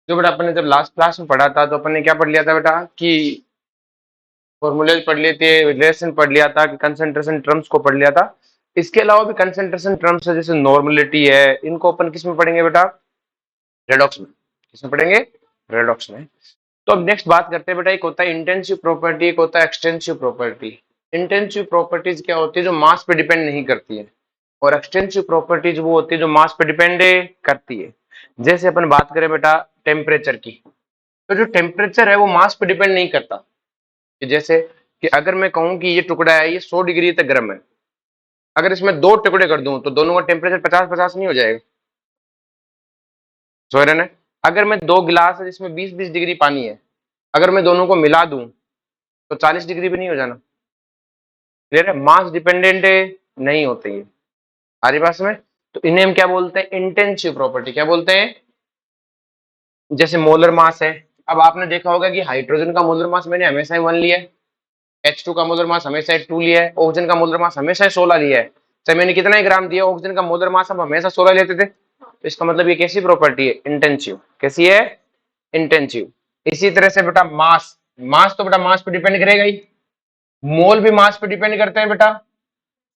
जो बेटा अपन ने जब लास्ट क्लास में पढ़ा था तो अपन ने क्या पढ़ लिया था बेटा कि फॉर्मूलेज पढ़ लिए थे, रिलेशन पढ़ लिया था, कि कंसंट्रेशन टर्म्स को पढ़ लिया था। इसके अलावा भी कंसंट्रेशन टर्म्स है, जैसे नॉर्मलिटी है, इनको अपन किस में पढ़ेंगे बेटा? रेडॉक्स में। किसमें पढ़ेंगे? रेडॉक्स में। तो अब नेक्स्ट बात करते हैं बेटा, एक होता है इंटेंसिव प्रॉपर्टी, एक होता है एक्सटेंसिव प्रॉपर्टी। इंटेंसिव प्रॉपर्टीज क्या होती है? जो मास पे डिपेंड नहीं करती है। और एक्सटेंसिव प्रॉपर्टीज वो होती है जो मास पे डिपेंड करती है। जैसे अपन बात करें बेटा टेम्परेचर की, तो जो टेम्परेचर है वो मास पे डिपेंड नहीं करता। कि जैसे कि अगर मैं कहूं कि ये टुकड़ा है, ये 100 डिग्री तक गर्म है, अगर इसमें दो टुकड़े कर दूं तो दोनों का टेम्परेचर 50-50 नहीं हो जाएगा? समझ रहे ना? अगर मैं दो गिलास है जिसमें 20-20 डिग्री पानी है, अगर मैं दोनों को मिला दूं तो 40 डिग्री पे नहीं हो जाना? क्लियर है? मास डिपेंडेंट नहीं होते ये। हमारी पास में तो इन्हें हम क्या बोलते हैं? Intensive property. क्या बोलते हैं? जैसे मोलर मास है। अब आपने देखा होगा कि हाइड्रोजन का मोलर मास मैंने हमेशा ही 1 लिया है, H2 का मोलर मास हमेशा 2 लिया है, ऑक्सीजन का मोलर मास हमेशा 16 लिया है। चाहे मैंने कितना ही ग्राम दिया, ऑक्सीजन का मोलर मास हम हमेशा 16 लेते थे। तो इसका मतलब ये कैसी प्रॉपर्टी है? इंटेंसिव। कैसी है? इंटेंसिव। इसी तरह से बेटा मास, मास तो बेटा मास पे डिपेंड करेगा ही। मोल भी मास पे डिपेंड करते हैं बेटा।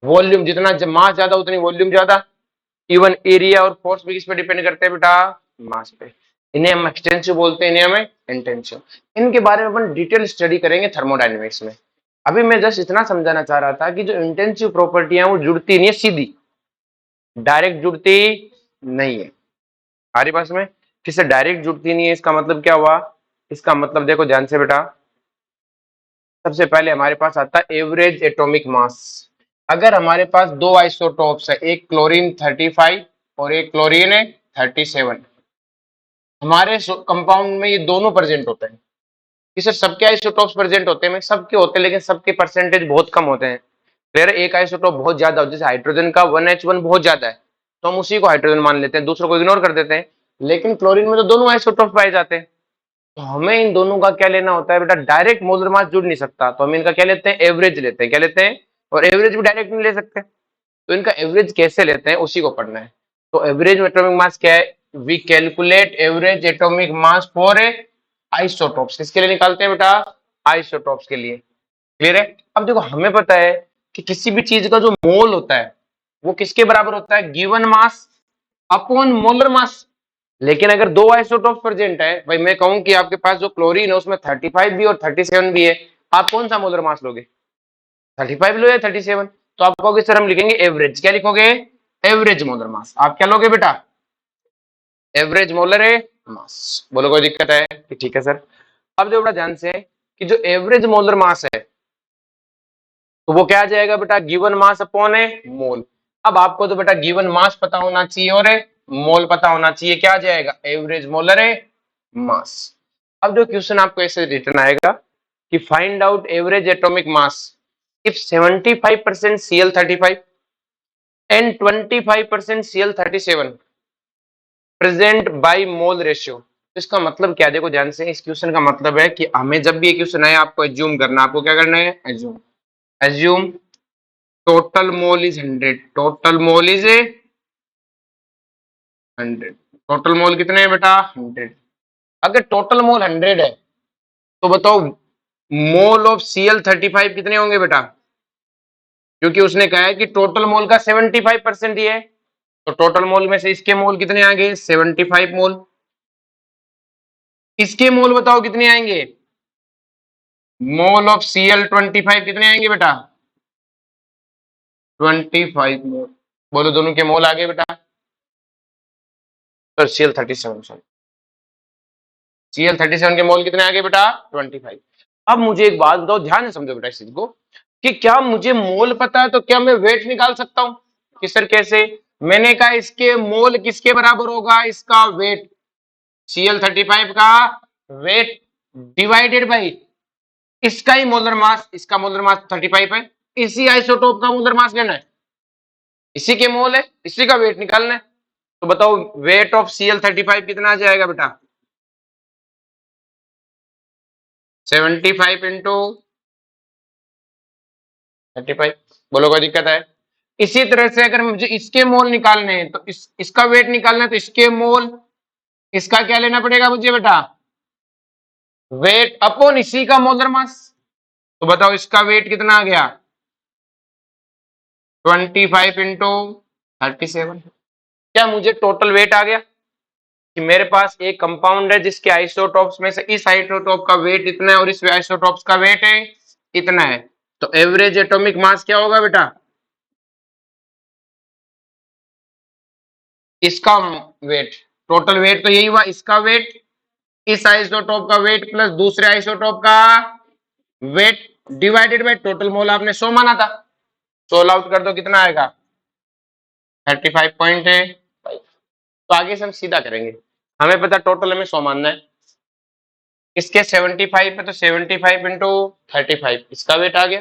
वॉल्यूम जितना मास ज्यादा उतनी वॉल्यूम ज्यादा। इवन एरिया और फोर्स भी किस पे डिपेंड करते हैं बेटा? मास पे। इन्हें हम एक्सटेंसिव बोलते हैं, इन्हें हमें इंटेंसिव। इनके बारे में अपन डिटेल स्टडी करेंगे थर्मोडायनेमिक्स में। अभी मैं जस्ट इतना समझाना चाह रहा था कि जो इंटेंसिव प्रॉपर्टी है वो जुड़ती नहीं है सीधी, डायरेक्ट जुड़ती नहीं है। हमारे पास में किससे डायरेक्ट जुड़ती नहीं है, इसका मतलब क्या हुआ? इसका मतलब देखो ध्यान से बेटा, सबसे पहले हमारे पास आता है एवरेज एटॉमिक मास। अगर हमारे पास दो आइसोटोप्स है, एक क्लोरीन 35 और एक क्लोरीन है 37, हमारे कंपाउंड में ये दोनों प्रेजेंट होते हैं। कि सर सबके आइसोटोप्स प्रेजेंट होते हैं? सबके होते हैं, लेकिन सबके परसेंटेज बहुत कम होते हैं। क्लियर है? एक आइसोटोप बहुत ज्यादा हो, जैसे हाइड्रोजन का 1H1 बहुत ज्यादा है तो हम उसी को हाइड्रोजन मान लेते हैं, दूसरों को इग्नोर कर देते हैं। लेकिन क्लोरीन में तो दोनों आइसोटोप पाए जाते हैं। तो हमें इन दोनों का क्या लेना होता है बेटा? डायरेक्ट मोलर मास जुड़ नहीं सकता, तो हम इनका क्या लेते हैं? एवरेज लेते हैं। क्या लेते हैं? और एवरेज भी डायरेक्ट नहीं ले सकते, तो इनका एवरेज कैसे लेते हैं उसी को पढ़ना है। तो एवरेज एटॉमिक मास क्या है? We calculate average atomic mass for a isotopes. किसके लिए निकालते हैं बेटा? आइसोटोप्स के लिए। क्लियर है? अब देखो हमें पता है कि किसी भी चीज का जो मोल होता है वो किसके बराबर होता है? Given mass upon molar mass. लेकिन अगर दो आइसोटोप्स प्रेजेंट है, भाई मैं कहूं कि आपके पास जो क्लोरीन है उसमें 35 भी और 37 भी है, आप कौन सा मोलर मास लोगे? 35 लो या 37? तो आप कहोगे सर हम लिखेंगे एवरेज। क्या लिखोगे? Average molar mass. आप क्या लोगे बेटा? एवरेज मोलर है मास। बोलो कोई दिक्कत है? कि ठीक है सर। अब देखो बड़ा ध्यान से कि जो एवरेज मोलर मास है तो वो क्या आ जाएगा बेटा? गिवन मास अपॉन है मोल। अब आपको तो बेटा गिवन मास पता होना चाहिए और मोल पता होना चाहिए। क्या आ जाएगा? एवरेज मोलर है मास। अब जो क्वेश्चन आपको ऐसे रिटर्न आएगा कि find out average atomic mass if 75% Cl35 and 25% Cl37 present by mole ratio. इसका मतलब क्या? देखो ध्यान से, इस क्वेश्चन का मतलब है कि हमें जब भी ये क्वेश्चन आए आपको एज्यूम करना। आपको क्या करना है? Assume. Assume total mole is 100। Total mole is 100। Total mole कितने हैं बेटा? 100। अगर टोटल मोल 100 है तो बताओ मोल ऑफ Cl35 कितने होंगे बेटा? क्योंकि उसने कहा है कि टोटल मोल का 75% ही है, तो टोटल मोल में से इसके मोल कितने आ गए? 75 मोल। इसके मोल बताओ कितने आएंगे? मोल ऑफ Cl25 कितने आएंगे बेटा? 25 मोल। बोलो दोनों के मोल आ गए बेटा? तो Cl37, सॉरी, Cl37 के मोल कितने आ गए बेटा? 25। अब मुझे एक बात बताओ, ध्यान से समझो बेटा इस चीज को, कि क्या मुझे मोल पता है तो क्या मैं वेट निकाल सकता हूं? कि सर कैसे? मैंने कहा इसके मोल किसके बराबर होगा? इसका वेट, Cl35 का वेट डिवाइडेड बाई इसका ही मोलर मास। इसका मोलर मास 35 है, इसी आइसोटोप का मोलर मास लेना है, इसी के मोल है, इसी का वेट निकालना है। तो बताओ वेट ऑफ Cl35 कितना आ जाएगा बेटा? 75 इंटू 35। बोलो कोई दिक्कत है? इसी तरह से अगर मुझे इसके मोल निकालने हैं तो इसका वेट निकालना है, तो इसके मोल इसका क्या लेना पड़ेगा मुझे बेटा, वेट अपॉन इसी का मोलर मास। तो बताओ इसका वेट कितना आ गया, 25 इंटू 37। क्या मुझे टोटल वेट आ गया कि मेरे पास एक कंपाउंड है जिसके आइसोटॉप्स में से इस आइसोटॉप का वेट इतना है और इस आइसोटॉप्स का वेट है इतना है, तो एवरेज एटॉमिक मास क्या होगा बेटा, इसका वेट, टोटल वेट तो यही हुआ, इसका वेट, इस आइसोटॉप का वेट प्लस दूसरे आइसोटॉप का weight divided by total mole, आपने 100 माना था, 16 आउट कर दो कितना आएगा, 35.5। तो आगे से हम सीधा करेंगे, हमें पता टोटल हमें 100 मानना है, इसके 75 पे तो 75 इंटू 35 इसका वेट आ गया,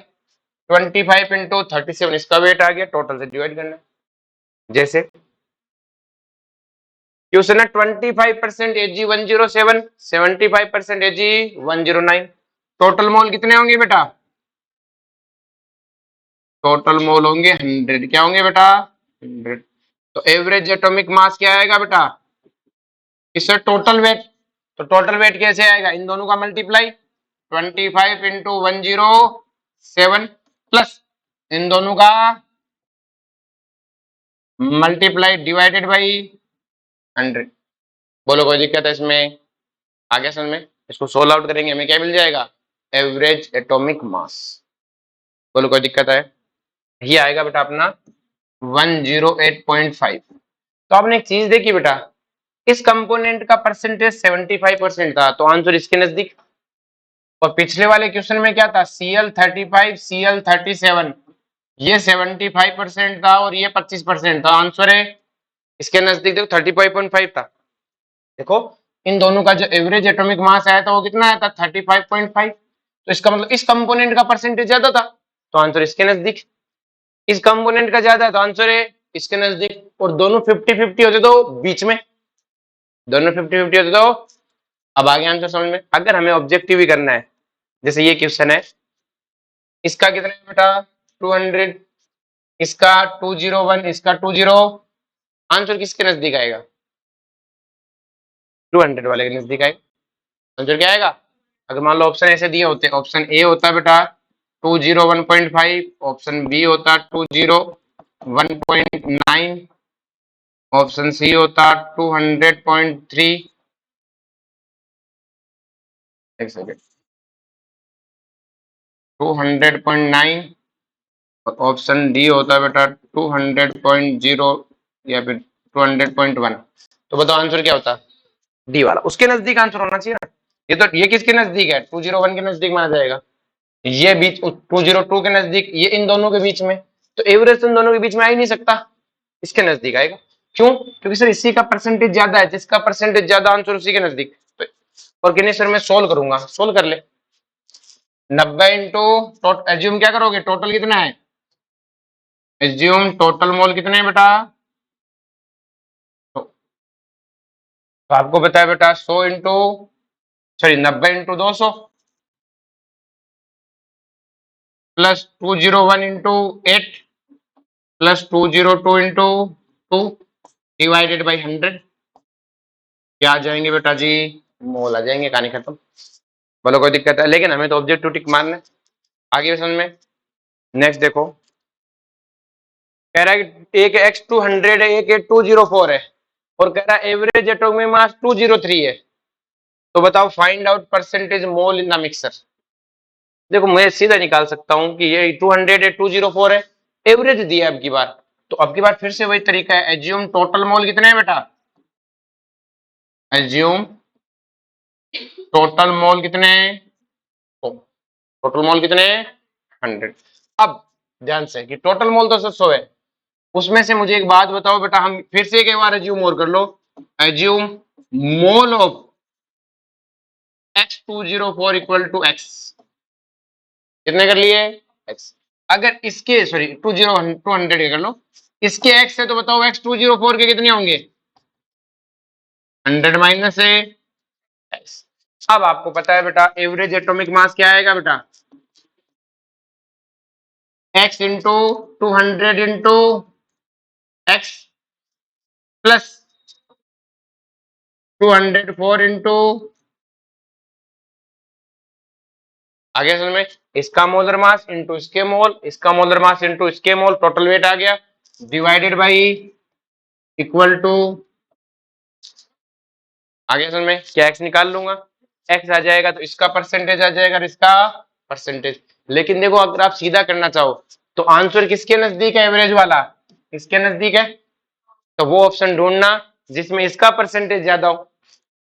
25 इंटू 37 इसका वेट आ गया, टोटल से डिवाइड करना है। जैसे क्वेश्चन है 25% Ag 107, 75% Ag 109, टोटल मोल कितने होंगे बेटा, टोटल मोल होंगे 100, क्या होंगे बेटा 100। तो एवरेज एटॉमिक मास क्या आएगा बेटा, इससे टोटल वेट, तो टोटल वेट कैसे आएगा, इन दोनों का मल्टीप्लाई 25 इंटू 107 प्लस इन दोनों का मल्टीप्लाई डिवाइडेड बाई 100। बोलो कोई दिक्कत है इसमें, आगे समझ में, इसको सोल्व आउट करेंगे हमें क्या मिल जाएगा, एवरेज एटॉमिक मास। बोलो कोई दिक्कत है, ये आएगा बेटा अपना 108.5। तो आपने एक चीज देखी बेटा, इस कंपोनेंट का परसेंटेज 75% था, तो आंसर इसके नजदीक। और पिछले वाले क्वेश्चन में क्या था, Cl35 Cl37, ये 75% था और ये 25% था, आंसर है इसके नजदीक। देखो 35.5 था, देखो इन दोनों का जो एवरेज एटॉमिक मास आया था वो कितना आया था 35.5, तो इसका मतलब इस कंपोनेंट का परसेंटेज ज्यादा था, तो आंसर इसके नजदीक। इस कंपोनेंट का ज्यादा है तो आंसर है इसके नजदीक, और दोनों 50-50 होते तो बीच में, दोनों 50-50 होते तो। अब आगे आंसर समझ में, अगर हमें ऑब्जेक्टिव ही करना है, जैसे ये क्वेश्चन है, इसका कितना है बेटा 200, इसका 201, इसका 20, आंसर किसके नजदीक आएगा, 200 वाले के नजदीक आएगा। आंसर क्या आएगा, अगर मान लो ऑप्शन ऐसे दिए होते, ऑप्शन ए होता बेटा 201.5, ऑप्शन बी होता 201.9, ऑप्शन सी होता 200.3, एक सेकेंड, 200.9, और ऑप्शन डी होता बेटा 200.0 या फिर 200.1। तो बताओ आंसर क्या होता, डी वाला, उसके नजदीक आंसर होना चाहिए ना। ये तो ये किसके नजदीक है, 201 के नजदीक माना जाएगा, ये बीच 202 के नजदीक, ये इन दोनों के बीच में, तो एवरेज तो इन दोनों के बीच में आ ही नहीं सकता, इसके नजदीक आएगा। क्यों, क्योंकि सर इसी का परसेंटेज ज्यादा है, जिसका परसेंटेज ज्यादा आंसर उसी के नजदीक। तो और किन्हीं सर मैं सोल्व करूंगा, सोल्व कर ले, 90 इंटू एज्यूम क्या करोगे, टोटल कितना है, एज्यूम टोटल मोल कितने हैं बेटा, तो आपको पता है बेटा 100 into, sorry 90 into 200 plus 201 into 8 plus 202 into 2 divided by 100, क्या आ जाएंगे बेटा जी, मोल आ जाएंगे, कहानी खत्म। बोलो कोई दिक्कत है, लेकिन हमें तो ऑब्जेक्टिव टिक मारना है। आगे समझ में, नेक्स्ट देखो, कह रहा है कि एक X200 है, एक 204 है, और कह रहा है एवरेज एटॉमिक मास 203 है, तो बताओ find out percentage mole in the mixer. देखो मैं सीधा निकाल सकता हूं कि ये 200 है 204 है, एवरेज दिया अब की बार, तो अब की बार फिर से वही तरीका है, एज्यूम टोटल मोल कितने हैं बेटा, एज्यूम टोटल मोल कितने हैं, टोटल मोल कितने हैं 100। अब ध्यान से कि टोटल मोल तो 700 है, उसमें से मुझे एक बात बताओ बेटा, हम फिर से एक बार एज्यूम और कर लो, assume mole of X204 equal to x, कितने कर लिए x, अगर इसके सॉरी 200 के कर लो, इसके x है तो बताओ X204 के कितने होंगे, 100 माइनस है x। अब आपको पता है बेटा एवरेज एटॉमिक मास क्या आएगा बेटा, x into 200 into x plus 204 into, आगे समझ में, इसका मोलर मास इंटू इसके मोल, इसका मोलर मास इंटू इसके मोल, टोटल वेट आ गया, डिवाइडेड बाई, इक्वल टू, आगे समझ में, क्या एक्स निकाल लूंगा, एक्स आ जाएगा तो इसका परसेंटेज आ जाएगा और इसका परसेंटेज। लेकिन देखो अगर आप सीधा करना चाहो तो आंसर किसके नजदीक है, एवरेज वाला किसके नजदीक है, तो वो ऑप्शन ढूंढना जिसमें इसका परसेंटेज ज्यादा हो।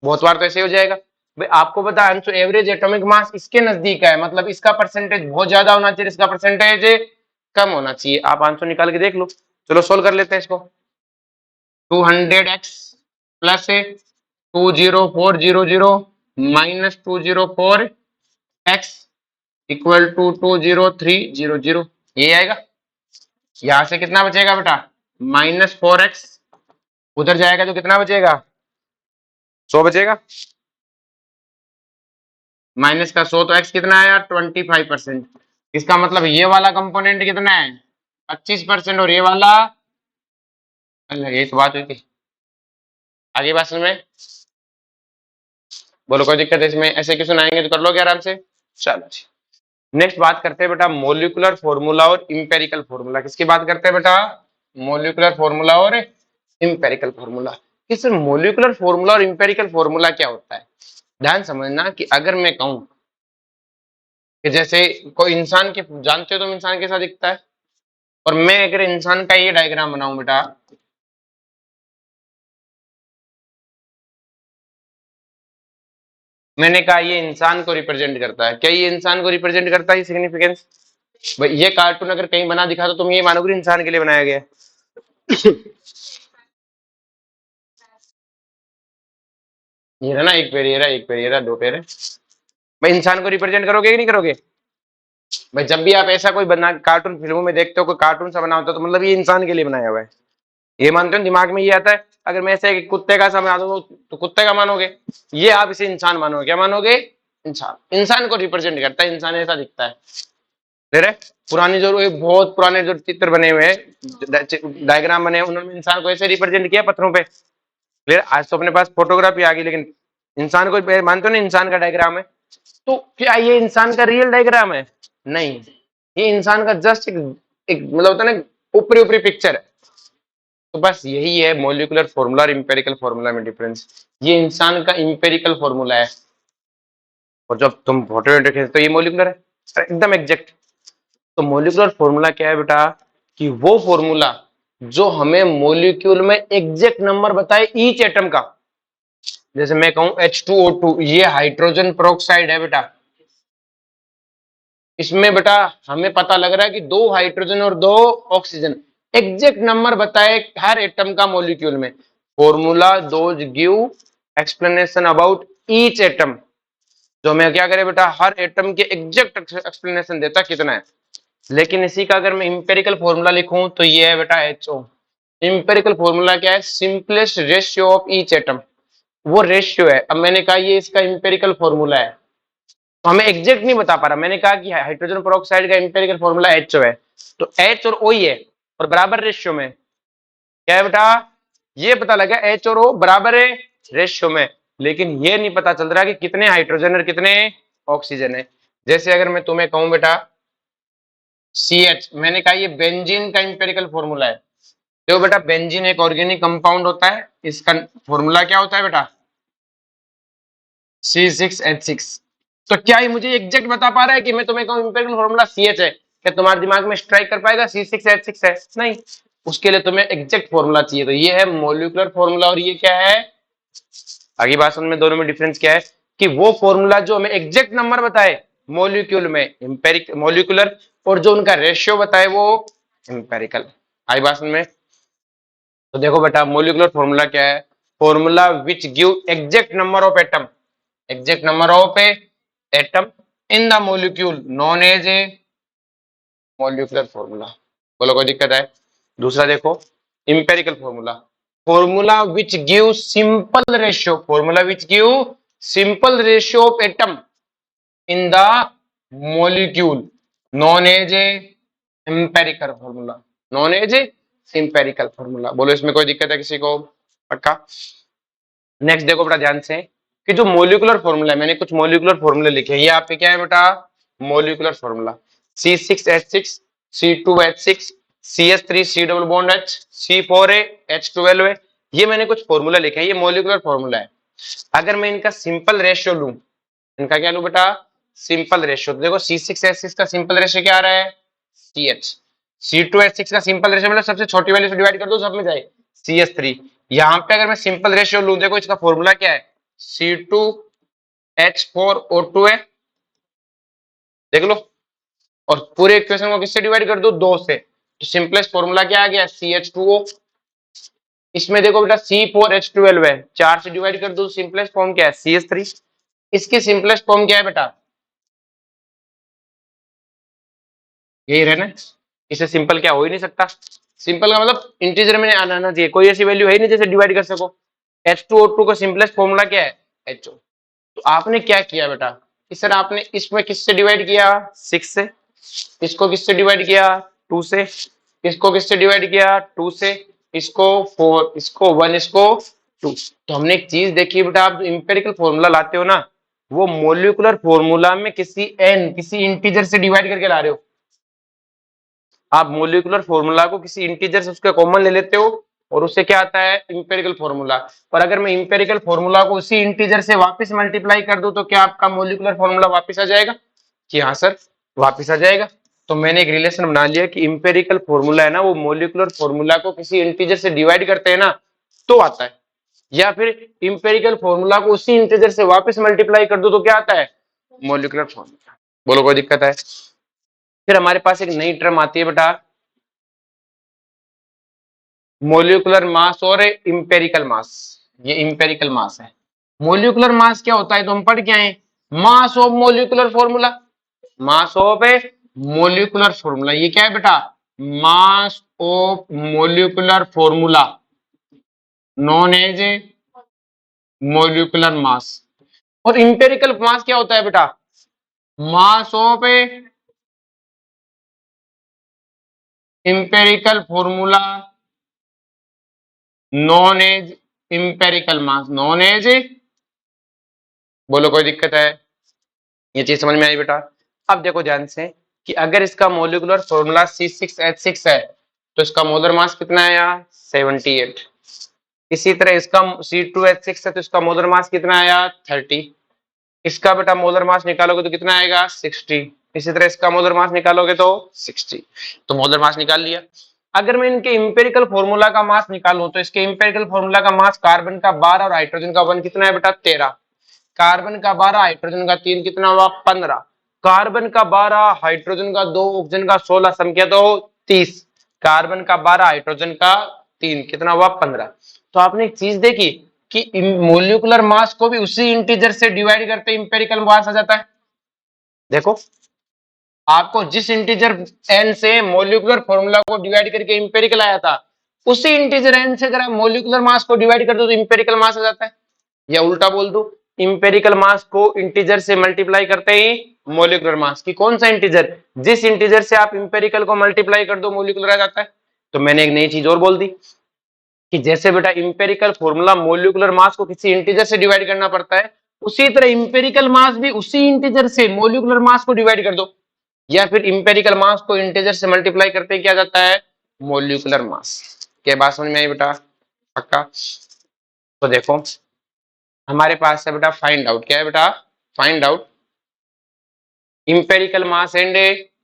बहुत बार तो ऐसे हो जाएगा, भाई आपको पता आंसर एवरेज एटॉमिक मास इसके नजदीक है, मतलब इसका परसेंटेज बहुत ज्यादा होना चाहिए, इसका परसेंटेज कम होना चाहिए। आप आंसर निकाल के देख लो। चलो सोल्व कर लेते हैं इसको। 200x plus 20400 minus 204x equal to 20300, ये आएगा। यहां से कितना बचेगा बेटा, -4x, उधर जाएगा तो कितना बचेगा, 100 बचेगा, माइनस का 100 तो x कितना आया 25%। इसका मतलब ये वाला कंपोनेंट कितना है 25% और ये वाला, ये तो बात हुई थी। आगे बात समझ में, बोलो कोई दिक्कत है इसमें, ऐसे क्वेश्चन आएंगे तो कर लोगे आराम से। चलो जी, नेक्स्ट बात करते हैं बेटा मोलिकुलर फॉर्मूला और इंपेरिकल फॉर्मूला। किसकी बात करते हैं बेटा, मोलिकुलर फॉर्मूला और इंपेरिकल फॉर्मूला। इस मोलिकुलर फॉर्मूला और इंपेरिकल फॉर्मूला क्या होता है, ध्यान समझना कि अगर मैं कहूं कि जैसे कोई इंसान के, जानते हो तुम इंसान कैसा दिखता है, और मैं अगर इंसान का ये डायग्राम बनाऊं बेटा, मैंने कहा ये इंसान को रिप्रेजेंट करता है, क्या ये इंसान को रिप्रेजेंट करता है, सिग्निफिकेंस, भाई ये कार्टून अगर कहीं बना दिखा तो तुम ये मानोगे इंसान के लिए बनाया गया है। ये रहा ना एक पैर, ये रहा एक पैर, ये रहा दो पैर है, भाई इंसान को रिप्रेजेंट करोगे कि नहीं करोगे। भाई जब भी आप ऐसा कोई बना कार्टून फिल्मों में देखते हो, कोई कार्टून सा बना होता है तो मतलब ये इंसान के लिए बनाया हुआ है, ये मानते हो, दिमाग में ये आता है। अगर मैं ऐसे एक कुत्ते का सा बना दूं तो कुत्ते का मानोगे, ये आप इसे इंसान मानोगे, क्या मानोगे, इंसान। इंसान को रिप्रेजेंट करता है, इंसान ऐसा दिखता है। देख रहे, पुरानी जो बहुत पुराने जो चित्र बने हुए हैं, डायग्राम बने हैं, उन्होंने इंसान को ऐसे रिप्रेजेंट किया पत्थरों पे। क्लियर, आज तो अपने पास फोटोग्राफी आ गई, लेकिन इंसान को मानते हो ना इंसान का डायग्राम है, तो क्या ये इंसान का रियल डायग्राम है, नहीं, ये इंसान का जस्ट एक मतलब होता है ना, ऊपरी ऊपरी पिक्चर है। तो बस यही है मॉलिक्यूलर फॉर्मूला और इंपेरिकल फॉर्मूला में डिफरेंस। ये इंसान का इंपेरिकल फॉर्मूला है, और जब तुम फोटो खींचते तो ये मॉलिक्यूलर है, एकदम एग्जैक्ट। तो मॉलिक्यूलर फॉर्मूला क्या है बेटा, कि वो फॉर्मूला जो हमें मॉलिक्यूल में एग्जैक्ट नंबर बताए ईच एटम का। जैसे मैं कहूं H2O2, ये हाइड्रोजन पेरोक्साइड है बेटा, इसमें बेटा हमें पता लग रहा है कि 2 हाइड्रोजन और 2 ऑक्सीजन, एग्जैक्ट नंबर बताए हर एटम का मॉलिक्यूल में। Formula those give explanation about each atom, जो मैं क्या करे बेटा हर एटम के एग्जैक्ट एक्सप्लेनेशन देता कितना है। लेकिन इसी का अगर मैं इंपेरिकल फॉर्मूला लिखूं तो ये है बेटा HO। इंपेरिकल फॉर्मूला क्या है, simplest ratio of each atom, वो रेशियो है। अब मैंने कहा ये इसका इंपेरिकल फॉर्मूला है, तो हमें एग्जैक्ट नहीं बता पा रहा। मैंने कहा कि हाइड्रोजन पेरोक्साइड का इंपेरिकल फॉर्मूला HO है, तो H और O ही है, और बराबर रेशियो में। क्या है बेटा, ये पता लगा H और O बराबर है रेशियो में, लेकिन ये नहीं पता चल रहा कि कितने हाइड्रोजन और कितने ऑक्सीजन है। जैसे अगर मैं तुम्हें कहूं बेटा CH, मैंने कहा ये बेंजीन का इंपेरिकल फॉर्मूला है। देखो बेटा बेंजीन एक ऑर्गेनिक कंपाउंड होता है, इसका फॉर्मूला क्या होता है बेटा C6H6। तो क्या ये मुझे एग्जैक्ट बता पा रहा है कि मैं तुम्हें कहूं इंपेरिकल फॉर्मूला CH है, क्या तुम्हारे दिमाग में स्ट्राइक कर पाएगा C6H6 है, नहीं। उसके लिए तुम्हें एग्जैक्ट फॉर्मूला चाहिए, तो ये है मॉलिक्यूलर फॉर्मूला और ये क्या है। आगे बात समझ में, दोनों में डिफरेंस क्या है, कि वो फॉर्मूला जो हमें एग्जैक्ट नंबर बताए मॉलिक्यूल में इंपेरिक मॉलिक्यूलर, और जो उनका रेशियो बताए वो इंपेरिकल। आई बात समझ में, तो देखो बेटा मोलिकुलर फॉर्मूला क्या है, formula which give exact number of atom, exact number of atom in the molecule known as a molecular formula. बोलो कोई दिक्कत है। दूसरा देखो empirical formula, formula which give simple ratio, formula which give simple ratio of atom in the molecule known as a empirical formula, known as empirical formula. बोलो इसमें कोई दिक्कत है किसी को, पक्का। नेक्स्ट देखो बेटा ध्यान से कि जो मोलिकुलर फॉर्मूला है, मैंने कुछ मोलिकुलर फॉर्मूले लिखे हैं, ये आपके क्या है बेटा, molecular formula. C6H6 C2H6 CH3 C double bond H C4A H12 है, ये मैंने कुछ फॉर्मूला लिखे हैं, ये मोलिकुलर फॉर्मूला है। अगर मैं इनका सिंपल रेशियो लूं, इनका क्या लूं बेटा, सिंपल रेशियो, तो देखो C6H6 का सिंपल रेशियो क्या आ रहा है, CH। C2H6 का सिंपल रेशियो मतलब सबसे छोटी वैल्यू से डिवाइड कर दो, सब में जाए CH3। यहां पे अगर मैं सिंपल रेशियो लूं, देखो इसका फॉर्मूला क्या है, C2H4O2 है, देख लो, और पूरे इक्वेशन को किससे डिवाइड कर दो, 2 से, तो सिंपलेस्ट फॉर्मूला क्या आ गया, CH2O। इसमें देखो बेटा C4H12 है, 4 से डिवाइड कर दो, सिंपलेस्ट फॉर्म क्या है, CH3। इसकी सिंपलेस्ट फॉर्म क्या है बेटा, यही रहना, इसे सिंपल क्या हो ही नहीं सकता। सिंपल का मतलब इंटीजर में आना चाहिए, कोई ऐसी वैल्यू है ही नहीं जैसे डिवाइड कर सको। H2O2 का सिंपलेस्ट फॉर्मूला क्या है, HO। तो आपने क्या किया बेटा कि सर आपने इसमें किससे डिवाइड किया, 6 से, इसको किससे डिवाइड किया, 2 से, इसको किससे डिवाइड किया, 2 से, इसको 4, इसको 1, इसको 2। तो हमने एक चीज देखी बेटा, आप इंपेरिकल फॉर्मूला लाते हो ना, वो मोलिकुलर फॉर्मूला में किसी इंटीजर से डिवाइड करके ला रहे हो। आप मोलिकुलर फॉर्मूला को किसी इंटीजर से उसका कॉमन ले लेते हो और उससे क्या आता है, इंपेरिकल फॉर्मूला। और अगर मैं इंपेरिकल फॉर्मूला को उसी इंटीजर से वापस मल्टीप्लाई कर दूं, तो क्या आपका मोलिकुलर फॉर्मूला वापस आ जाएगा, कि हाँ सर वापस आ जाएगा। तो मैंने एक रिलेशन बना लिया कि इंपेरिकल फॉर्मूला है ना, वो मोलिकुलर फॉर्मूला को किसी इंटीजर से डिवाइड करते हैं ना, तो आता है। या फिर इंपेरिकल फॉर्मूला को उसी इंटीजर से वापस मल्टीप्लाई कर दो तो क्या आता है, मोलिकुलर फॉर्मूला। बोलो कोई दिक्कत है। फिर हमारे पास एक नई टर्म आती है बेटा, मोलिकुलर मास और इंपेरिकल मास। ये इंपेरिकल मास है। मोलिकुलर मास क्या होता है तो हम पढ़ के आए, mass of molecular formula, mass of molecular formula, ये क्या है बेटा, mass of molecular formula known as molecular mass. और इंपेरिकल मास क्या होता है बेटा, mass of empirical formula known as empirical mass, known as, बोलो कोई दिक्कत है, ये चीज समझ में आई बेटा। अब देखो ध्यान से कि अगर इसका मोलिकुलर फॉर्मूला C6H6 है, तो इसका मोलर मास कितना आया, 78। इसी तरह इसका C2H6 है, तो इसका मोलर मास कितना आया, 30। इसका बेटा मोलर मास निकालोगे तो कितना आएगा, 60। इसी तरह इसका मोलर मास निकालोगे तो 60। तो मोलर मास निकाल लिया। अगर मैं इनके इंपेरिकल फॉर्मूला का मास निकालूं, तो इसके इंपेरिकल फॉर्मूला का मास कार्बन का 12 और हाइड्रोजन का 1 कितना है बेटा, 13। कार्बन का 12, हाइड्रोजन का 3 कितना हुआ, 15। कार्बन का 12, हाइड्रोजन का 2, ऑक्सीजन का 16, संख्या तो 30। कार्बन का 12, हाइड्रोजन का 3 कितना हुआ, 15। तो आपने एक चीज देखी कि मोलिकुलर मास को भी उसी इंटीजर से डिवाइड करते इंपेरिकल मास आ जाता है। देखो आपको जिस इंटीजर n से मोलिकुलर फॉर्मूला को डिवाइड करके इंपेरिकल आया था, उसी इंटीजर n से अगर आप मोलिकुलर मास को डिवाइड कर दो तो इंपेरिकल मास आ जाता है। या उल्टा बोल दो, इंपेरिकल मास को इंटीजर से मल्टीप्लाई करते ही मोलिकुलर मास, की कौन सा इंटीजर, जिस इंटीजर से आप इंपेरिकल को मल्टीप्लाई कर दो मोलिकुलर आ जाता है। तो मैंने एक नई चीज और बोल दी कि जैसे बेटा इंपेरिकल फॉर्मूला मोलिकुलर मास को किसी इंटीजर से डिवाइड करना पड़ता है, उसी तरह इंपेरिकल मास भी उसी इंटीजर से मोलिकुलर मास को डिवाइड कर दो, या फिर इंपेरिकल मास को इंटीजर से मल्टीप्लाई करते क्या जाता है, मोलिकुलर मास। क्या बात समझ में आई बेटा, पक्का। तो देखो हमारे पास है बेटा फाइंड आउट, क्या है बेटा, find out empirical mass and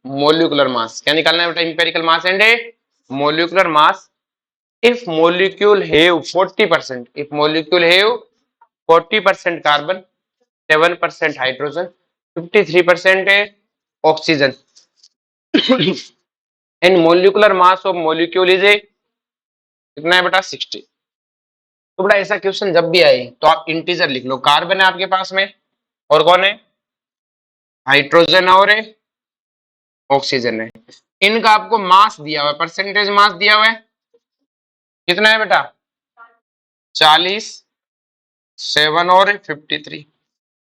molecular mass. क्या निकालना है बेटा, empirical mass and molecular mass. If molecule have 40%, if molecule have 40% carbon, 7% hydrogen, 53% oxygen and molecular mass of molecule is कितना है बेटा, 60। तो बेटा ऐसा क्वेश्चन जब भी आए तो आप इंटीजर लिख लो, कार्बन है आपके पास में, और कौन है, हाइड्रोजन और ऑक्सीजन है। इनका आपको मास दिया हुआ है, परसेंटेज मास दिया हुआ है, कितना है बेटा, 40, 7 और 53।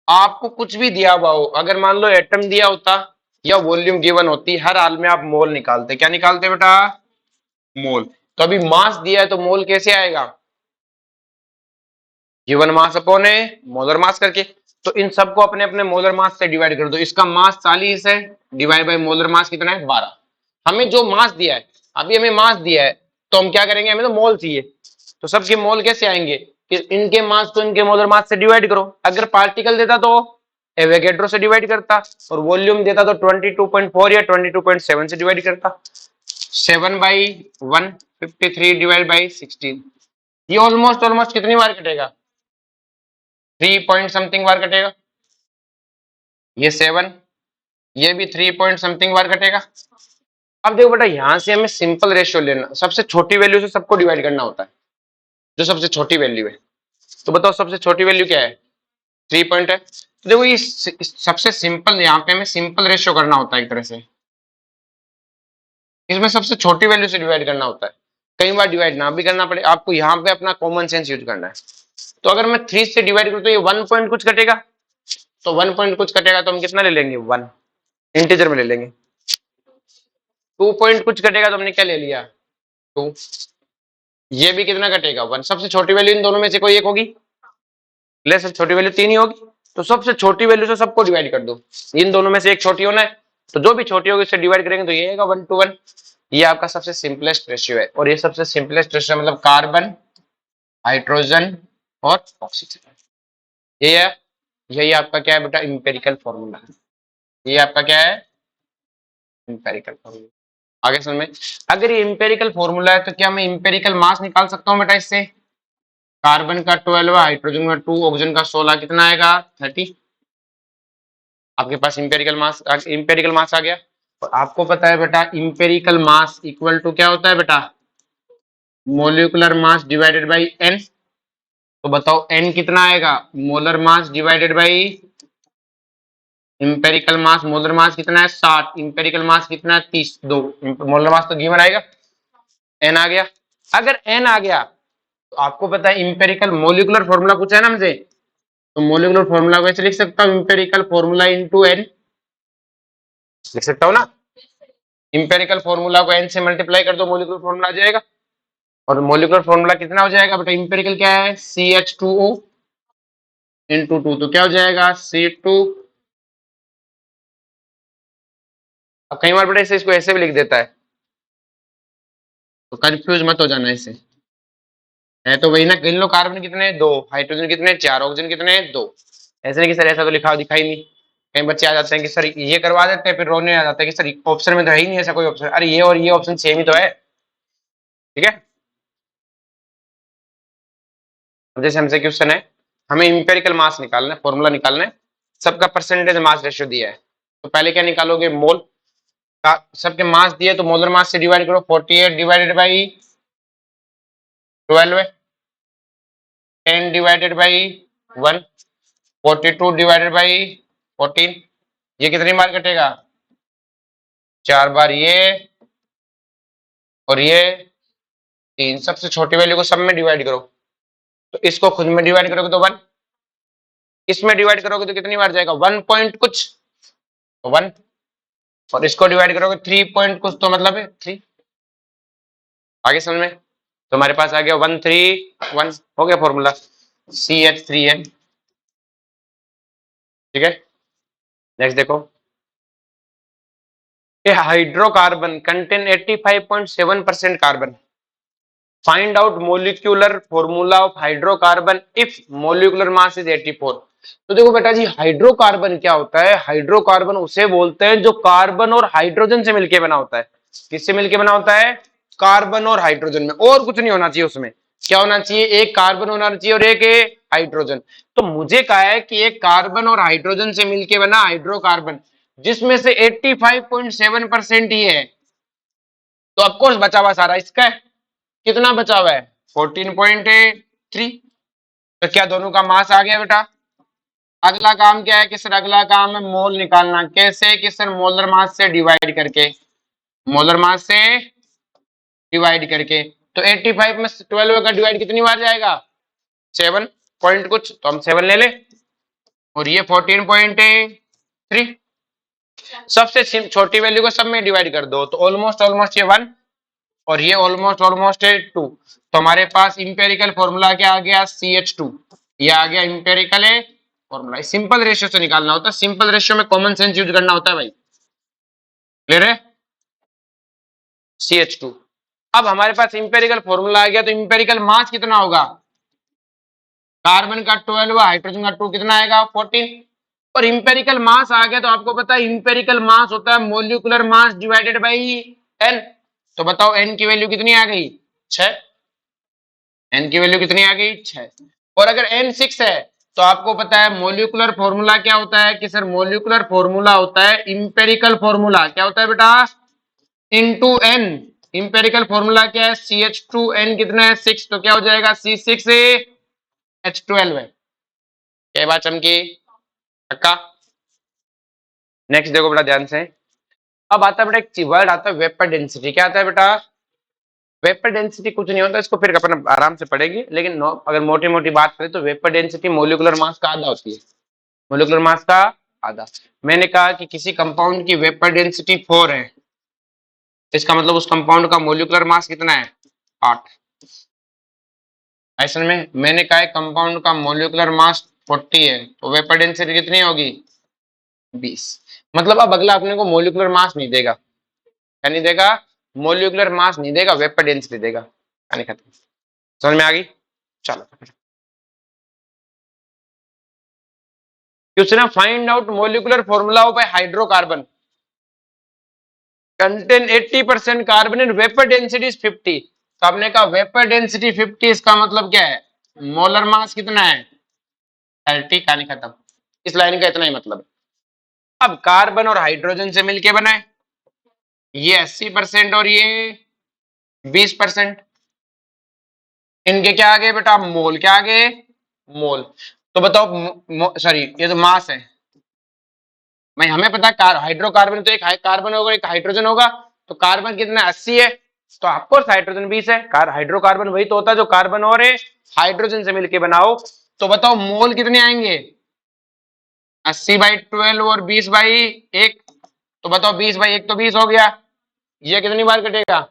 आपको कुछ भी दिया हुआ हो, अगर मान लो एटम दिया होता या वॉल्यूम गिवन होती, हर हाल में आप मोल निकालते, क्या निकालते बेटा, मोल। तो अभी मास दिया है तो मोल कैसे आएगा, given mass upon molar mass करके। तो इन सबको अपने अपने मोलर मास से डिवाइड कर दो। इसका मास 40 है, डिवाइड बाय मोलर मास कितना है 12। हमें जो मास दिया है, अभी हमें मास दिया है, तो हम क्या करेंगे, हमें तो मोल चाहिए। तो सबके मोल कैसे आएंगे कि इनके मास को इनके मोलर मास से डिवाइड करो। अगर पार्टिकल देता तो एवोगैड्रो से डिवाइड करता, और वॉल्यूम देता तो 22.4 या 22.7 से डिवाइड करता। 7/153 डिवाइड बाई 16, ये ऑलमोस्ट ऑलमोस्ट कितनी बार कटेगा, 3 पॉइंट समथिंग बार कटेगा। ये 7, ये भी 3 पॉइंट समथिंग बार कटेगा। अब देखो बेटा, यहां से हमें सिंपल रेशियो लेना, सबसे छोटी वैल्यू से सबको डिवाइड करना होता है, जो सबसे छोटी वैल्यू है। तो बताओ सबसे छोटी वैल्यू क्या है, 3 पॉइंट है। तो देखो ये सबसे सिंपल, यहाँ पे हमें सिंपल रेशियो करना होता है एक तरह से, इसमें सबसे छोटी वैल्यू से डिवाइड करना होता है। कई बार डिवाइड ना भी करना पड़े, आपको यहाँ पे अपना कॉमन सेंस यूज करना है। तो अगर मैं 3 से डिवाइड करूँ तो ये 1 पॉइंट कुछ कटेगा, तो 1 पॉइंट कुछ कटेगा तो हम कितना ले लेंगे, 1 इंटीजर में ले लेंगे। 2 पॉइंट कुछ कटेगा तो हमने क्या ले लिया, 2। ये भी कितना कटेगा, 1। सबसे छोटी वैल्यू इन दोनों में से कोई एक होगी, ले सबसे छोटी वैल्यू 3 ही होगी। तो सबसे छोटी वैल्यू से सबको डिवाइड कर दो, इन दोनों में से एक छोटी होना है, तो जो भी छोटी होगी उससे डिवाइड करेंगे तो ये आएगा 1:1। ये आपका सबसे सिंपलेस्ट रेशियो है, और ये सबसे सिंपलेस्ट रेशियो मतलब कार्बन, हाइड्रोजन और ऑक्सीजन। ये है, यही आपका क्या है बेटा, इंपेरिकल फॉर्मूला। ये आपका क्या है, इंपेरिकल फॉर्मूला। आगे समझ में, अगर ये इंपेरिकल फॉर्मूला है तो क्या मैं इंपेरिकल मास निकाल सकता हूँ बेटा इससे। कार्बन का 12, हाइड्रोजन का 2, ऑक्सीजन का 16, कितना आएगा 30। आपके पास इंपेरिकल मास आ गया। और आपको पता है बेटा इंपेरिकल मास इक्वल टू क्या होता है बेटा, molecular mass divided by n. तो बताओ एन कितना आएगा, molar mass divided by empirical mass. Molar mass कितना है 60, इंपेरिकल मास कितना है 30, 2। मोलर मास तो गिवन आएगा, एन आ गया। अगर एन आ गया तो आपको पता है इंपेरिकल मोलिकुलर फॉर्मूला पूछा है ना हमसे, तो मोलिकुलर फॉर्मूला को ऐसे लिख सकता हूं, इंपेरिकल फॉर्मूला इनटू एन, लिख सकता हूं ना। इंपेरिकल फॉर्मूला को एन से मल्टीप्लाई कर दो, मोलिकुलर फॉर्मूला आ जाएगा। और मोलिकुलर फॉर्मूला कितना हो जाएगा बेटा, इंपेरिकल क्या है CH2O इंटू 2, तो क्या हो जाएगा C2। अब कई बार बेटा इसको ऐसे भी लिख देता है, तो कंफ्यूज मत हो जाना इससे। है तो वही ना, गिन लो, कार्बन कितने 2, हाइड्रोजन कितने 4, ऑक्सीजन कितने 2। ऐसे नहीं कि सर ऐसा तो लिखा दिखाई नहीं। कई बच्चे आ जाते हैं कि सर ये करवा देते हैं, फिर रोने आ जाते हैं कि सर ऑप्शन में तो है ही नहीं ऐसा कोई ऑप्शन। अरे ये और ये ऑप्शन सेम ही तो है, ठीक है। अब जैसे हमसे क्वेश्चन है, हमें इंपेरिकल मास निकालना है, फॉर्मूला निकालना है, सबका परसेंटेज मास रेशियो दिया है। तो पहले क्या निकालोगे, मोल का, सबके मास दिए तो मोलर मास से डिवाइड करो, 48 डिवाइडेड बाई 12 है, 10 डिवाइडेड बाई 1, 42 डिवाइडेड बाई 14। ये कितनी बार कटेगा, 4 बार ये और ये 3। सबसे छोटी वैल्यू को सब में डिवाइड करो, तो इसको खुद में डिवाइड करोगे तो 1, इसमें डिवाइड करोगे तो कितनी बार जाएगा, 1 पॉइंट कुछ, तो 1। और इसको डिवाइड करोगे 3 पॉइंट कुछ, तो मतलब है 3। आगे समझ में, तो हमारे पास आ गया 131, हो गया फॉर्मूला CH3N, ठीक है। नेक्स्ट देखो, hydrocarbon contain 85.7% carbon, find out molecular formula of hydrocarbon if molecular mass is 84। तो देखो बेटा जी, हाइड्रोकार्बन क्या होता है, हाइड्रोकार्बन उसे बोलते हैं जो कार्बन और हाइड्रोजन से मिलकर बना होता है। किससे मिलकर बना होता है, कार्बन और हाइड्रोजन में, और कुछ नहीं होना चाहिए उसमें। क्या होना चाहिए, एक कार्बन होना चाहिए और एक हाइड्रोजन। तो मुझे कहा है कि एक कार्बन और हाइड्रोजन से मिलकर बना हाइड्रोकार्बन, जिसमें से 85.7% ही है, तो ऑफकोर्स बचा हुआ सारा इसका है। कितना बचा हुआ है, 14.3। तो क्या दोनों का मास आ गया बेटा। अगला काम क्या है कि सर, अगला काम है मोल निकालना। कैसे कि सर, मोलर मास से डिवाइड करके, मोलर मास से डिवाइड करके। तो 85 में 12 का डिवाइड कितनी बार जाएगा, 7 पॉइंट कुछ, तो हम 7 ले ले। और ये 14.3, सबसे छोटी वैल्यू को सब में डिवाइड कर दो, तो ऑलमोस्ट ऑलमोस्ट ये 1 और ये ऑलमोस्ट ऑलमोस्ट 2। तो हमारे पास इंपेरिकल फॉर्मूला क्या आ गया, CH2। ये आ गया इंपेरिकल है फॉर्मूला। सिंपल रेशियो से निकालना होता है, सिंपल रेशियो में कॉमन सेंस यूज करना होता है भाई। क्लियर है? CH2। अब हमारे पास इंपेरिकल फॉर्मूला आ गया, तो इंपेरिकल मास कितना होगा? कार्बन का 12, हाइड्रोजन का 2, कितना आएगा? 14। और इंपेरिकल मास आ गया, तो आपको पता है इंपेरिकल मास होता है molecular mass divided by n. तो बताओ एन की वैल्यू कितनी आ गई? 6। एन की वैल्यू कितनी आ गई? 6। और अगर एन 6 है तो आपको पता है मोलिकुलर फॉर्मूला क्या होता है कि सर मोलिकुलर फॉर्मूला होता है इंपेरिकल फॉर्मूला। क्या होता है बेटा? Into an. इंपेरिकल फॉर्मूला क्या है? CH2N कितना है? 6। तो क्या हो जाएगा? C6H12 है। क्या बात चमकी? पक्का? नेक्स्ट देखो बेटा ध्यान से। अब आता है बेटा एक वर्ड आता है वेपर डेंसिटी। क्या आता है बेटा? वेपर डेंसिटी कुछ नहीं होता, इसको फिर अपन आराम से पढ़ेंगे, लेकिन अगर मोटी मोटी बात करें तो वेपर डेंसिटी मोलिकुलर मास का आधा होती है। मोलिकुलर मास का आधा। मैंने कहा कि किसी कंपाउंड की वेपर डेंसिटी 4 है, इसका मतलब उस कंपाउंड का मोलिकुलर मास कितना है? 8। ऐसे में मैंने कहा कंपाउंड का मोलिकुलर मास 40 है, तो वेपर डेंसिटी कितनी होगी? 20। मतलब अब अगला अपने को मोलिकुलर मास नहीं देगा। क्या नहीं देगा? मोलिकुलर मास नहीं देगा, वेपर डेंसिटी देगा। कहानी खत्म। समझ में आ गई? चलो क्वेश्चन है, find out molecular formula of hydrocarbon contain 80% carbon and vapour density is 50। तो आपने कहा वेपर डेंसिटी 50, इसका मतलब क्या है? मोलर मास कितना है? 30। कहानी खत्म। इस लाइन का इतना ही मतलब है। अब कार्बन और हाइड्रोजन से मिलके बनाए, ये 80% और ये 20%। इनके क्या आ गए बेटा? मोल। क्या आ गए? मोल। तो बताओ, सॉरी ये तो मास है। भाई हमें पता है हाइड्रोकार्बन तो एक कार्बन होगा एक हाइड्रोजन होगा, तो कार्बन कितना? 80 है, तो आपको हाइड्रोजन 20 है। हाइड्रोकार्बन वही तो होता है जो कार्बन और हाइड्रोजन से मिलके बनाओ। तो बताओ मोल कितने आएंगे? 80/12 और 20/1। तो बताओ 20/1 तो 20 हो गया। ये कितनी बार कटेगा?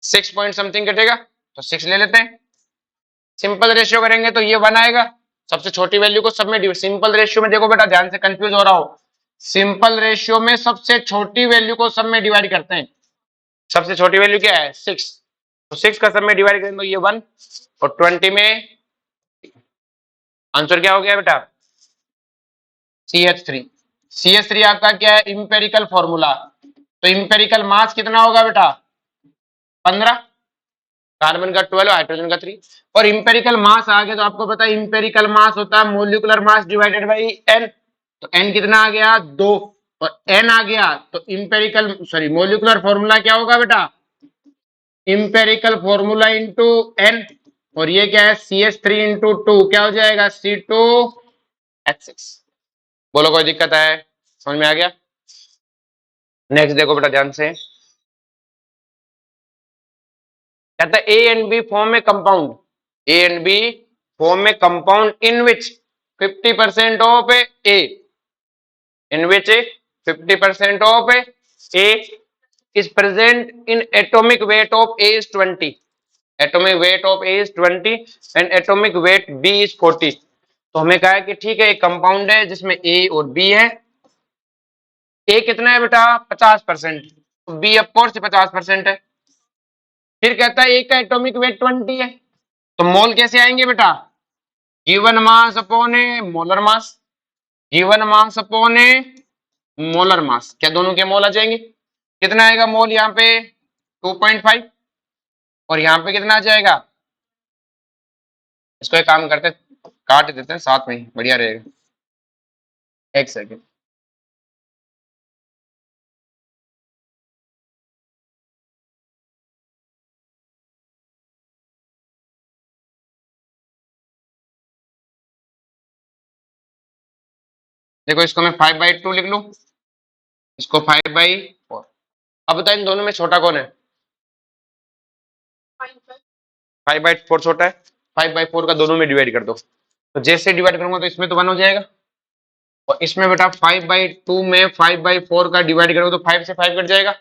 6 पॉइंट समथिंग कटेगा, तो 6 ले लेते हैं। सिंपल रेशियो करेंगे तो ये 1 आएगा। सबसे छोटी वैल्यू को सब में डिवाइड। सिंपल रेशियो में देखो बेटा ध्यान से, कंफ्यूज हो रहा हो, सिंपल रेशियो में सबसे छोटी वैल्यू को सब में डिवाइड करते हैं। सबसे छोटी वैल्यू क्या है? 6। तो 6 का सब में डिवाइड करें तो ये 1, और 20 में आंसर क्या हो गया बेटा? CH3। CH3 आपका क्या है? Empirical formula. तो इंपेरिकल मास कितना होगा बेटा? 15। कार्बन का 12, हाइड्रोजन का 3। और इंपेरिकल मास आ गया, तो आपको पता है इंपेरिकल मास होता है molecular mass divided by n. तो एन कितना आ गया? 2। और एन आ गया, तो इंपेरिकल सॉरी मोलिकुलर फॉर्मूला क्या होगा बेटा? Empirical formula into n. और ये क्या है? CH3 इंटू 2, क्या हो जाएगा? C2H6। बोलो कोई दिक्कत है? समझ में आ गया? नेक्स्ट देखो बेटा ध्यान से। कहता है ए एंड बी फॉर्म में compound, A and B form में compound in which 50% of A, in which 50% of A is present in atomic weight of A is 20। Atomic weight of A is 20 and atomic weight B is 40। तो हमें कहा है कि ठीक है एक compound है जिसमें ए और बी है। ए कितना है बेटा? 50%। तो बी ऑफकोर्स 50% है। फिर कहता है ए का एटॉमिक वेट 20 है, तो मोल कैसे आएंगे बेटा? Given mass upon a molar mass. Given mass upon a molar mass, क्या दोनों के मोल आ जाएंगे? कितना आएगा मोल यहाँ पे? 2.5। और यहाँ पे कितना आ जाएगा? इसको एक काम करते हैं, काट देते हैं साथ में ही, बढ़िया रहेगा। एक सेकेंड। देखो इसको मैं 5/2 लिख लू, इसको 5/4। अब बताए इन दोनों में छोटा कौन है? 5/4 छोटा है। 5/4 का दोनों में डिवाइड कर दो, तो जैसे डिवाइड करूंगा तो इसमें तो 1 हो जाएगा, और इसमें बेटा 5/2 में 5/4 का डिवाइड करोगे तो 5 से 5 कट जाएगा,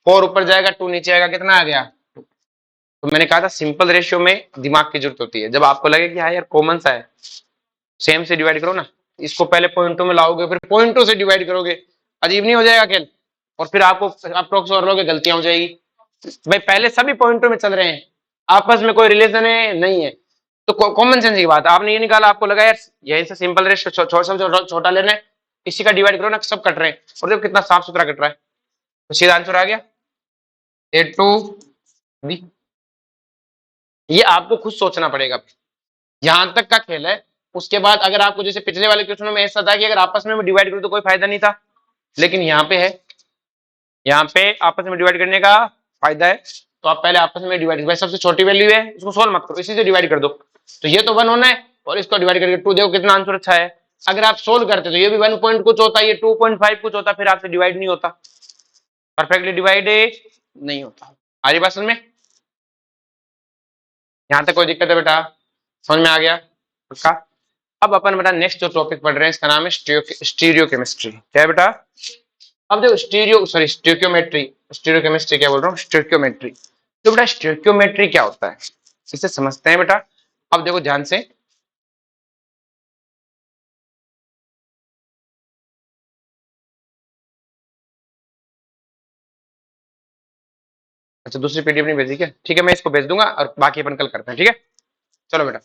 4 ऊपर जाएगा 2 नीचे आएगा, कितना आ गया? तो मैंने कहा था सिंपल रेशियो में दिमाग की जरूरत होती है। जब आपको लगे कि हाँ यार कॉमन सा है, सेम से डिवाइड करो ना, इसको पहले पॉइंटों में लाओगे फिर पॉइंटों से डिवाइड करोगे, अजीब नहीं हो जाएगा खेल? और फिर आपको अप्रोक्स और लोगे, गलतियां हो जाएगी। भाई पहले सभी पॉइंटों में चल रहे हैं, आपस में कोई रिलेशन है नहीं है, तो कॉमन सेंस की बात है। आपने ये निकाला, आपको लगा यार यही से सिंपल रेशियो छोटा लेना है, इसी का डिवाइड करो ना, सब कट रहे हैं, और देखो कितना साफ सुथरा कट रहा है, तो सीधा आंसर आ गया A2B। ये आपको खुद सोचना पड़ेगा, यहां तक का खेल है। उसके बाद अगर आपको जैसे पिछले वाले क्वेश्चन में ऐसा था कि अगर आपस में डिवाइड करो तो कोई फायदा नहीं था, लेकिन यहाँ पे है, यहाँ पे आपस में डिवाइड करने का फायदा है। तो आप पहले आपस में डिवाइड, भाई सबसे छोटी वैल्यू है इसको सोल्व मत करो, इसी से डिवाइड कर दो, तो ये तो 1 होना है, और इसको डिवाइड करके 2, देखो कितना आंसर अच्छा है। अगर आप सोल्व करते तो ये भी 1 पॉइंट कुछ होता, ये 2.5 कुछ होता, फिर आपसे डिवाइड नहीं होता, परफेक्टली डिवाइड नहीं होता। आ रही बात समझ में? यहां तक कोई दिक्कत है बेटा? समझ में आ गया पक्का? अब अपन बेटा नेक्स्ट जो टॉपिक पढ़ रहे हैं इसका नाम है स्टीरियो केमिस्ट्री। क्या है बेटा? अब देखो स्टीरियोमेट्री, स्टीरियोकेमिस्ट्री क्या बोल रहा हूँ, स्टीरियोमेट्री। तो बेटा स्टीरियोमेट्री क्या होता है, इसे समझते हैं बेटा। अब देखो ध्यान से, अच्छा दूसरी पीडीएफ नहीं भेजी क्या? ठीक है मैं इसको भेज दूंगा और बाकी अपन कल करते हैं, ठीक है? चलो बेटा।